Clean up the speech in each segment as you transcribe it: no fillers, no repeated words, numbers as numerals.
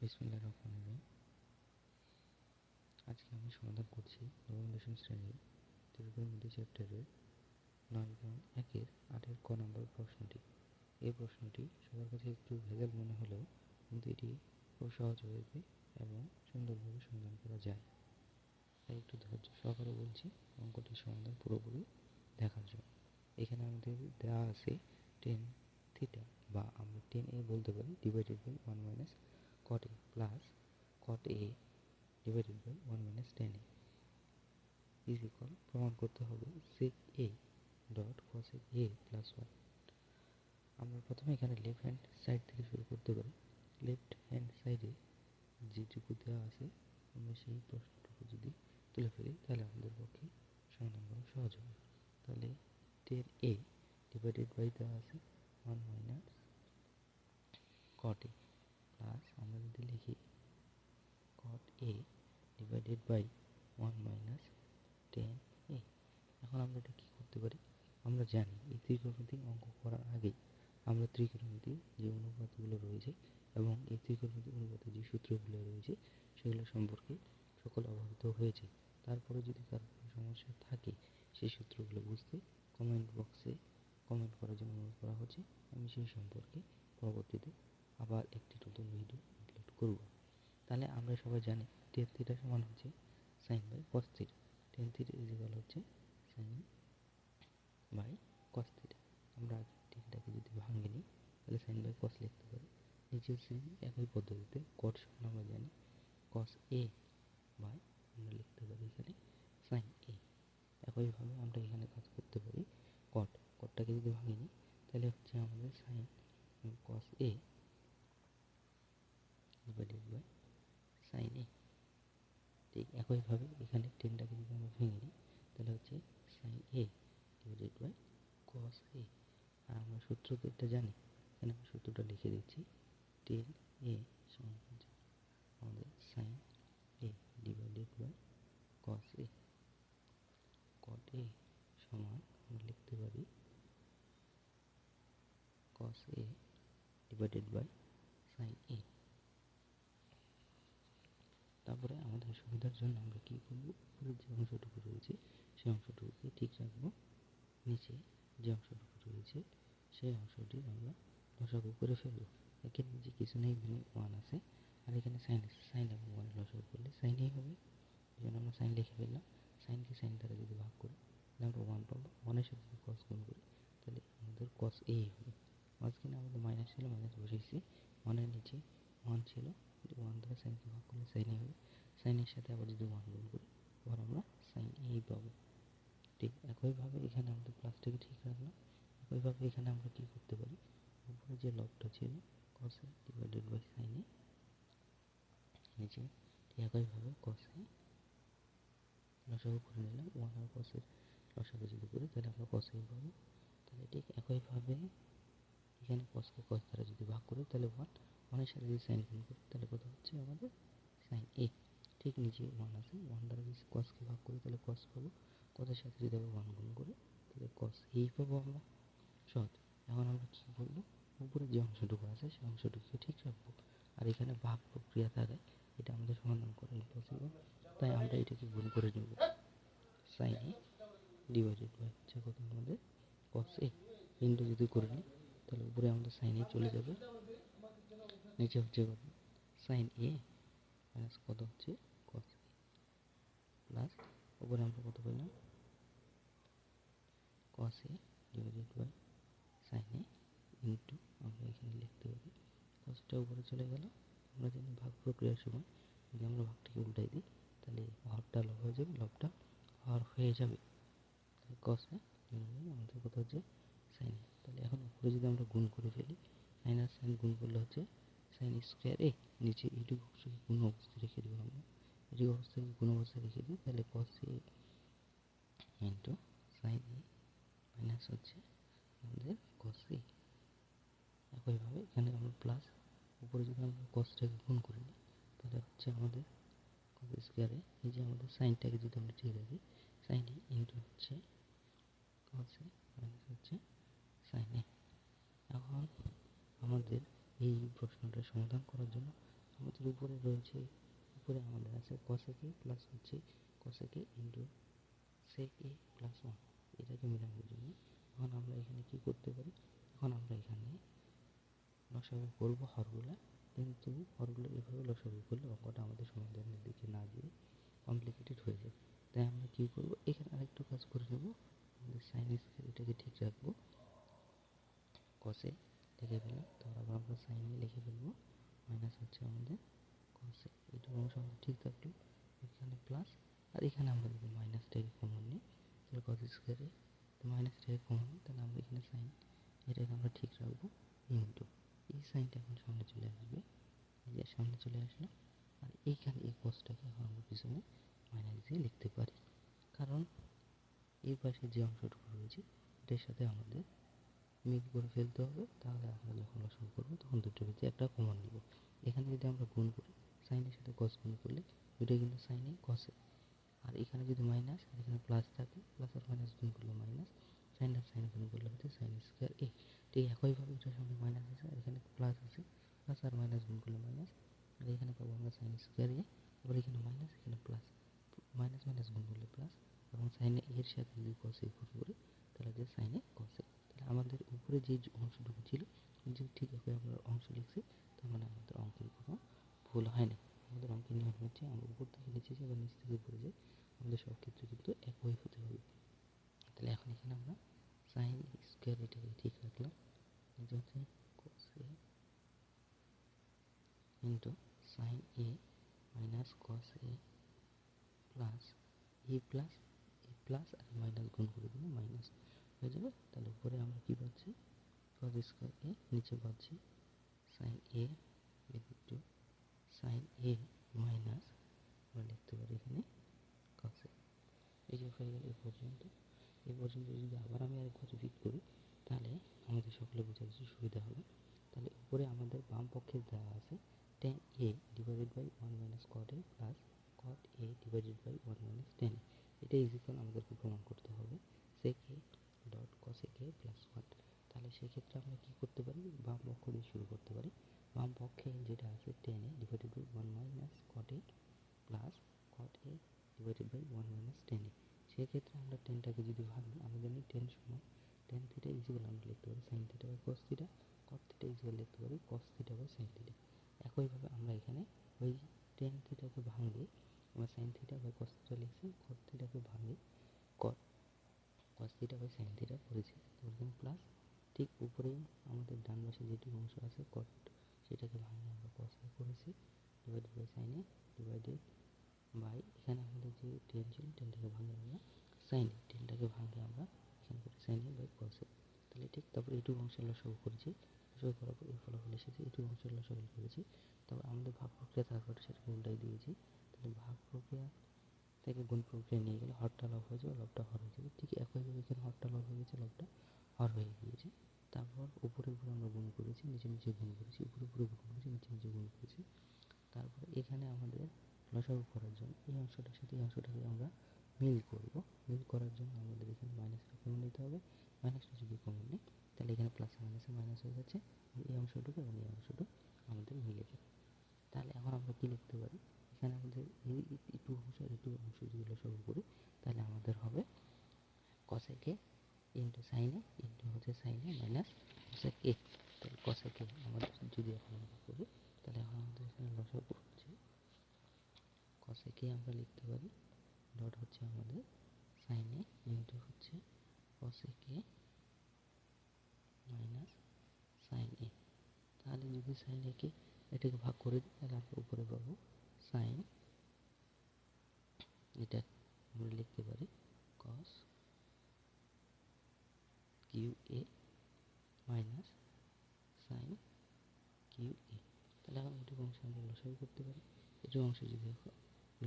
বিসমিল্লাহির রহমানির রহিম। আজকে আমি সমাধান করছি নবম দশম শ্রেণীর ত্রিকোণমিতি চ্যাপ্টারের 9.1-এর 8-এর ক নম্বর প্রশ্নটি। এই প্রশ্নটি সবার কাছে একটু ভেজাল মনে হলেও কিন্তু এটি খুব সহজ হয়েছে এবং সুন্দরভাবে সমাধান করা যায়। তাই একটু ধৈর্য সহকারে বলছি অঙ্কটির সমাধান পুরোপুরি দেখার জন্য। এখানে আমাদের দেওয়া আছে টেন থিটা, বা আমরা 10a বলতে পারি, divided by 1 minus cot a plus cot a divided by 1 minus tan a is equal, প্রমাণ করতে হবে sec a dot cosec a plus 1। আমরা প্রথমে এখানে লেফট হ্যান্ড সাইড থেকে শুরু করতে পারি। লেফট হ্যান্ড সাইডে যেটুকু দেওয়া আছে আমরা সেই প্রশ্নটুকু যদি তুলে ফেলি তাহলে আমাদের পক্ষে সমাধান করা সহজ হবে। তাহলে tan a ডিভাইডেড বাই দেওয়া আছে 1 মাইনাস cot a প্লাস আমরা যদি লিখি cot a divided by 1 minus tan a। এখন আমরা এটা কী করতে পারি? আমরা জানি এই ত্রিকোণমিতিক অঙ্ক করার আগেই আমরা ত্রিকোণমিতির যে অনুপাতগুলো রয়েছে এবং এই ত্রিকোণমিতিক অনুপাতের যে সূত্রগুলো রয়েছে সেগুলো সম্পর্কে সকলে অবহিত হয়েছে। তারপরে যদি কারো কোনো সমস্যা থাকে সেই সূত্রগুলো বুঝতে কমেন্ট বক্সে কমেন্ট করার জন্য অনুরোধ করা হচ্ছে। আমি সেই সম্পর্কে পরবর্তীতে আবার একটি নতুন ভিডিও আপলোড করব। তাহলে আমরা সবাই জানি tan থিটা সমান হচ্ছে sin by cos theta. tan theta is equal হচ্ছে sin বাই cos থিটা। আমরা আগে টেনটাকে যদি ভাঙে নিই তাহলে sin বাই cos লিখতে পারি। নিচেও সেম একই পদ্ধতিতে cot সমান আমরা জানি cos a বাই আমরা লিখতে পারি এখানে sin a। একইভাবে আমরা এখানে কাজ করতে পারি কটটাকে যদি ভাঙে নিই তাহলে হচ্ছে আমাদের sin cos a divided by sin a। ঠিক একইভাবে এখানে টেনটাকে যদি আমরা ভেঙে নিই তাহলে হচ্ছে sin a divided by cos a। আর আমরা সূত্রটা জানি, এখানে আমি সূত্রটা লিখে দিচ্ছি। tan a সমান হচ্ছে আমাদের sin a divided by cos a। cot a সমান আমরা লিখতে পারি cos a divided by sin a। তারপরে আমাদের সুবিধার জন্য আমরা কী করবো, উপরের যে অংশটুকু রয়েছে সেই অংশটুকুকে ঠিক রাখবো, নিচে যে অংশটুকু রয়েছে সেই অংশটি আমরা লসাগু করে ফেলবো। এখানে যে কিছু নেই, এখানে 1 আছে আর এখানে সাইন আছে, সাইন এবং 1 লসাগু করলে সাইনই হবে, এই জন্য আমরা সাইন লিখে ফেললাম। সাইনকে সাইন দ্বারা যদি ভাগ করি তাহলে আমরা 1 পাবো। 1-এর সাথে যদি cos গুণ করি তাহলে আমাদের cos a হবে। মাঝখানে আমাদের মাইনাস ছিল, মাইনাস বসিয়েছি। 1-এর নিচে 1 ছিল, 1 দ্বারা সাইনকে ভাগ করলে সাইনই হবে। সাইনের সাথে আবার যদি 1 গুণ করি আবার আমরা সাইন a পাবো। ঠিক একইভাবে এখানে আমাদের প্লাসটাকে ঠিক রাখলাম। একইভাবে এখানে আমরা কী করতে পারি, উপরে যে লবটা ছিল cos a divided by sin a, নিচে ঠিক একইভাবে cos a লসাগু করে নিলাম। 1 আর cos এর লসাগু যদি করি তাহলে আমরা cos a পাবো। তাহলে ঠিক একইভাবে এখানে cosকে cos দ্বারা যদি ভাগ করি তাহলে 1-এর সাথে যদি সাইন গুণ করি তাহলে কত হচ্ছে আমাদের sin a। ঠিক নিচে 1 আছে, 1 দ্বারা যদি cosকে ভাগ করি তাহলে cos পাবো। cos-এর সাথে যদি আবার 1 গুণ করি তাহলে cos a পাবো আমরা। সহজ। এখন আমরা কী করবো, উপরে যে অংশটুকু আছে সেই অংশটুকুকে ঠিক রাখবো। আর এখানে ভাগ প্রক্রিয়া থাকায় এটা আমাদের সমাধান করা ইম্পসিবল, তাই আমরা এটাকে গুণ করে নেব। sin a ডিভাইডেড বাই হচ্ছে কত আমাদের cos a। ইন্টু যদি করে নিই তাহলে উপরে আমাদের sin a চলে যাবে, নিচে হচ্ছে কত sin a মাইনাস কত হচ্ছে cos a প্লাস উপরে আমরা কত পেলাম cos a divided by sin a into আমরা এখানে লিখতে পারি cosটা উপরে চলে গেল। আমরা জানি ভাগ প্রক্রিয়ার সময় যদি আমরা ভাগটাকে উল্টাই দিই তাহলে হরটা লব হয়ে যাবে, লবটা হর হয়ে যাবে। তাহলে cos a আমাদের কত হচ্ছে sin a। তাহলে এখন উপরে যদি আমরা গুণ করে ফেলি, সাইন আর সাইন গুণ করলে হচ্ছে সাইন স্কোয়ার a, নিচে এইটুকু অংশকে গুণ অবস্থায় রেখে দেবো আমরা, এটুকু অবস্থাকে গুণ অবস্থায় রেখে দিই। তাহলে cos a into sine a minus হচ্ছে আমাদের cos a। একইভাবে এখানে আমরা প্লাস উপরে যদি আমরা cosটাকে গুণ করে নিই তাহলে হচ্ছে আমাদের cos স্কোয়ারে এই যে আমাদের সাইনটাকে যদি আমরা ঠিক রাখি, সাইন a ইন্টু হচ্ছে cos a মাইনাস হচ্ছে সাইন a। এখন আমাদের এই প্রশ্নটার সমাধান করার জন্য আমাদের উপরে রয়েছে, উপরে আমাদের আছে cosec a প্লাস হচ্ছে cosec a into sec a plus 1, এটাকে মেলানোর জন্য এখন আমরা এখানে কি করতে পারি, এখন আমরা এখানে লসাগু করব হরগুলা, কিন্তু হরগুলো এভাবে লসাগু করলে অঙ্কটা আমাদের সমাধানের দিকে না গিয়ে কমপ্লিকেটেড হয়ে যায়। তাই আমরা কী করবো, এখানে আরেকটু কাজ করে নেবো, আমাদের সাইন স্কয়ার এটাকে ঠিক রাখবো, কসে লিখে ফেলাম, তারপর আমরা সাইনে লিখে ফেলবো মাইনাস হচ্ছে আমাদের কসে, এইটুকু অংশ আমাদের ঠিক থাকলো, এখানে প্লাস, আর এখানে আমরা যদি মাইনাসটাকে কমন নিই তাহলে কস স্কয়ারে মাইনাসটাকে কমন নিই, তাহলে আমরা এখানে সাইন এটাকে আমরা ঠিক রাখবো ইন্টু এই সাইনটা এখন সামনে চলে আসবে, এই যে সামনে চলে আসলো, আর এইখানে এই কসটাকে এখন আমরা পিছনে মাইনাস দিয়ে লিখতে পারি, কারণ এই পাশে যে অংশটুকু রয়েছে এটার সাথে আমাদের মিল করে ফেলতে হবে, তাহলে আমরা যখন লসাগু করবো তখন দুটোর ভিতরে একটা কমন নিব। এখানে যদি আমরা গুণ করি সাইনের সাথে কস গুণ করলে দুটোই কিন্তু সাইনে কসে, আর এখানে যদি মাইনাস আর এখানে প্লাস থাকে, প্লাস আর মাইনাস গুণ করলে মাইনাস, সাইন আর সাইন গুণ করলে হচ্ছে সাইন স্কয়ার এ। ঠিক একইভাবে এটার সামনে মাইনাস আছে আর এখানে প্লাস আছে, প্লাস আর মাইনাস গুণ করলে মাইনাস, আর এখানে পাবো আমরা সাইন স্কয়ার এ, আবার এখানে মাইনাস এখানে প্লাস, মাইনাস মাইনাস গুণ করলে প্লাস, এবং সাইনে এর সাথে যদি কসে গুণ করি তাহলে যে সাইনে কসে, তাহলে আমাদের উপরে যে অংশটুকু ছিল যদি ঠিক একই আমরা অংশ লিখছি, তার মানে আমাদের অঙ্কের কোনো ভুল হয়নি। আমাদের অঙ্কের নিয়ম হচ্ছে আমরা উপর থেকে নিচে যাই বা নিচ থেকে উপরে যাই, আমাদের সব ক্ষেত্রে কিন্তু একই হতে হবে। তাহলে এখন এখানে আমরা সাইন স্কয়ার এটাকে ঠিক রাখলাম, এটা হচ্ছে cos a into sine a minus cos a plus এ প্লাস আর মাইনাস গুণ করে দিলে মাইনাস হয়ে যাবে, তাহলে উপরে আমরা কী পাচ্ছি cos স্কয়ার a, নিচে পাচ্ছি sine a into sine a minus আমরা লিখতে পারি এখানে cos a। এই যে হয়ে গেল এই পর্যন্ত যদি আবার আমি আরেকবার রিপিট করি তাহলে আমাদের সকলে বোঝার সুবিধা হবে। তাহলে উপরে আমাদের বাম পক্ষে দেওয়া আছে tan a divided by 1 minus cot a plus cot a divided by 1 minus tan a, এটা ইজিক্যাল আমাদেরকে প্রমাণ করতে হবে sec a dot cosec a plus 1। তাহলে সেক্ষেত্রে আমরা কী করতে পারি, বাম পক্ষ দিয়ে শুরু করতে পারি। বাম পক্ষে যেটা আছে tan a divided by 1 minus cot a plus cot a divided by 1 minus tan a, সেক্ষেত্রে আমরা টেনটাকে যদি ভাঙি আমরা জানি টেন সমান টেন থিটা ইজিক্যাল আমরা লিখতে পারি sine theta by cos theta, cot theta equal লিখতে পারি cos theta by sine theta. একইভাবে আমরা এখানে ওই টেন থিটাকে ভাঙলে আমরা sine theta by cos theta লিখছি, কট থিটাকে ভাঙলে cos theta by sine theta করেছি, এখানে প্লাস ঠিক উপরেই আমাদের ডান পাশে যেটুকু অংশ আছে কট, সেটাকে ভাঙলে আমরা কস এ করেছি divided by sine A divided by এখানে আমাদের যে টেন ছিল টেনটাকে ভাঙলে আমরা সাইনে, টেনটাকে ভাঙলে আমরা এখানে করি সাইনে বাই কসে। তাহলে ঠিক তারপর এইটুকু অংশের লসাগু করেছি, লসাগু করার পর এই ফলাফল এসেছে, এইটুকু অংশের লসাগু করেছি, তারপর আমাদের ভাগ প্রক্রিয়া থাকার সেটাকে উল্টাই দিয়েছি, তাহলে ভাগ প্রক্রিয়া থেকে গুণ প্রক্রিয়া নিয়ে গেলে হরটা লব হয়ে যাবে, লবটা হর হয়ে যাবে। ঠিক একইভাবে এখানে হরটা লব হয়ে গেছে, লবটা হর হয়ে গিয়েছে। তারপর উপরে উপরে আমরা গুণ করেছি, নিচে নিচে গুণ করেছি, উপরে উপরে গুণ করেছি, নিচে নিচে গুণ করেছি। তারপর এখানে আমাদের লসাগু করার জন্য এই অংশটার সাথে এই অংশটাকে আমরা মিল করব, মিল করার জন্য আমাদের এখানে মাইনাসটা কমন নিতে হবে, মাইনাসটা যদি কমন নিই তাহলে এখানে প্লাস মাইনাসে মাইনাস হয়ে যাচ্ছে, এই অংশটুকু এবং এই অংশটুকু আমাদের মিলে যাবে। তাহলে এখন আমরা কী লিখতে পারি, এখানে আমাদের এই একটু অংশ আর একটু অংশ যদি লসাগু করি তাহলে আমাদের হবে cosec a into sine A into হচ্ছে sine A minus cosec a। তাহলে cosec a আমাদের যদি এখন আমরা করি তাহলে এখন আমাদের এখানে লসাগু হচ্ছে cosec a আমরা লিখতে পারি ডট হচ্ছে আমাদের সাইন এ ইন্টু হচ্ছে cosec a মাইনাস সাইন এ। তাহলে যদি সাইন একে এটাকে ভাগ করে দিই তাহলে আমরা উপরে পাবো সাইন, এটা আমরা লিখতে পারি cos কিউ এ মাইনাস সাইন কিউ এ। তাহলে এখন এটুকু অংশ আমরা লসাগু করতে পারি, এটুকু অংশ যদি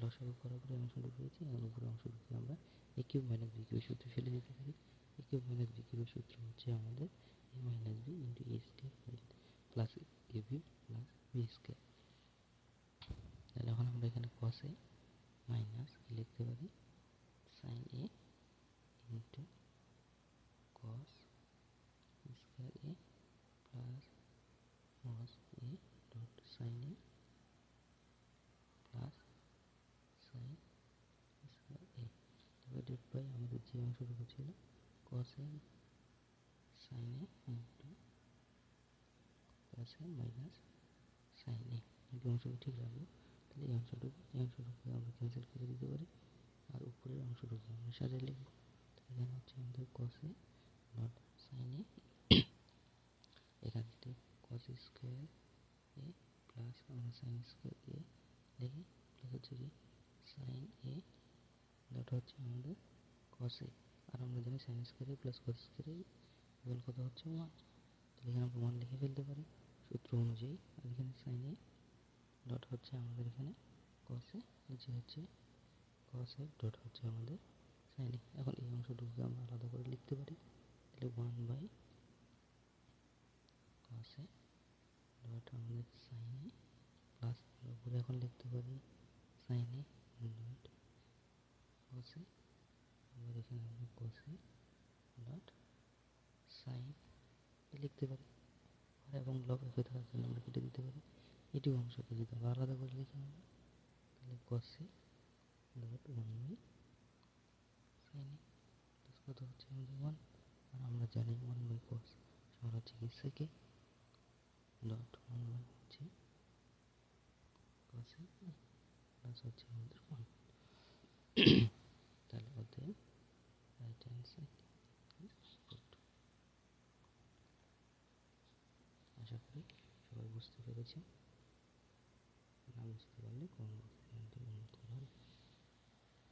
লসাগু করার পরে অংশটুকু রয়েছে এবং উপরে অংশটুকু আমরা এ কিউব মাইনাস বি কিউব সূত্রে ফেলে দিতে পারি। এ কিউব মাইনাস বি কিউবের সূত্র হচ্ছে আমাদের A minus B into A square plus A B plus B square. তাহলে এখন আমরা এখানে কস এ মাইনাস লিখতে পারি sine A into cos square A plus cos A dot sine A যে অংশটুকু ছিল cos a sin a into cos a minus sin a, এই অংশটুকু ঠিক রাখবো। তাহলে এই অংশটুকু আমরা ক্যান্সেল করে দিতে পারি, আর উপরের অংশটুকু আমরা সাজিয়ে লিখবো। তাহলে এখানে হচ্ছে আমাদের cos a not sin a, এখান থেকে cos স্কোয়ার a প্লাস আমরা sin স্কোয়ার a লিখি, প্লাস হচ্ছে কি sin a ডট হচ্ছে আমাদের cos a, আর আমরা জানি sin square a plus cos square a equal কত হচ্ছে 1। তাহলে এখানে আমরা 1 লিখে ফেলতে পারি সূত্র অনুযায়ী। আর এখানে sin a ডট হচ্ছে আমাদের এখানে cos a, নিচে হচ্ছে cos a ডট হচ্ছে আমাদের sin a। এখন এই অংশটুকুকে আমরা আলাদা করে লিখতে পারি, তাহলে 1/cos a ডট আমাদের sin a প্লাস উপরে এখন লিখতে পারি sin a dot cos a, আবার এখানে আমরা cos a ডট sin লিখতে পারি, এবং লব একই থাকার জন্য আমরা কেটে দিতে পারি। এটি অংশকে যদি আমরা আলাদা করে লিখি আমরা, তাহলে cos a dot 1/sin a plus কত হচ্ছে আমাদের 1, আর আমরা জানি 1/cos সমান হচ্ছে কি sec a ডট 1 হচ্ছে cos a প্লাস হচ্ছে আমাদের 1। তাহলে অতএব right hand side is good. আশা করি সবাই বুঝতে পেরেছে, না বুঝতে পারলে কমেন্ট বক্সে অনুরোধ করা হলো।